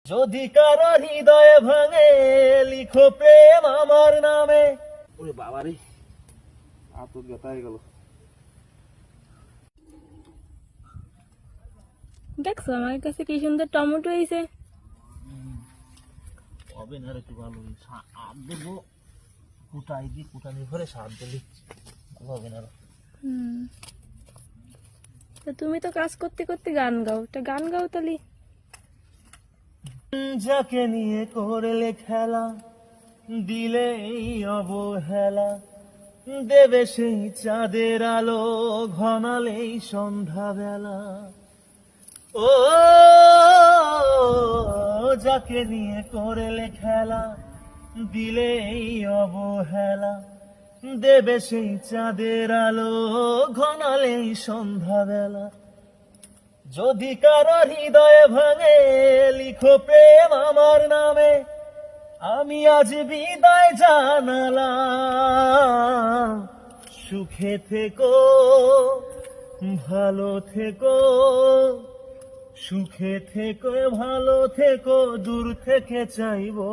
যদি কারো হৃদয়ে ভাঙে লিখো প্রেম আমার নামে। ওরে বাবা রে, হাত ব্যথা হয়ে গেল। দেখছো আমার কাছে কি সুন্দর টমেটো হয়েছে। হবে না, একটু ভালো সার দেবো, কুটাই দি, কুটানি ভরে সার দিলি হবে না। তা তুমি তো কাজ করতে করতে গান গাও, তা গান গাও তালি। যাকে নিয়ে করলে খেলা, দিলে এই অবহেলা, দেবে সেই চাঁদের আলো, ঘনালেই সন্ধ্যাবেলা। ও যাকে নিয়ে করলে খেলা, দিলে এই অবহেলা, দেবে সেই চাঁদের আলো, ঘনালেই সন্ধ্যাবেলা। যদি কারো হৃদয়ে ভাঙে লিখো প্রেম আমার নামে। আমি আজ বিদায় জানালাম, সুখে থেকো, ভালো থেকো, সুখে থেকো, ভালো থেকো, দূর থেকে চাইবো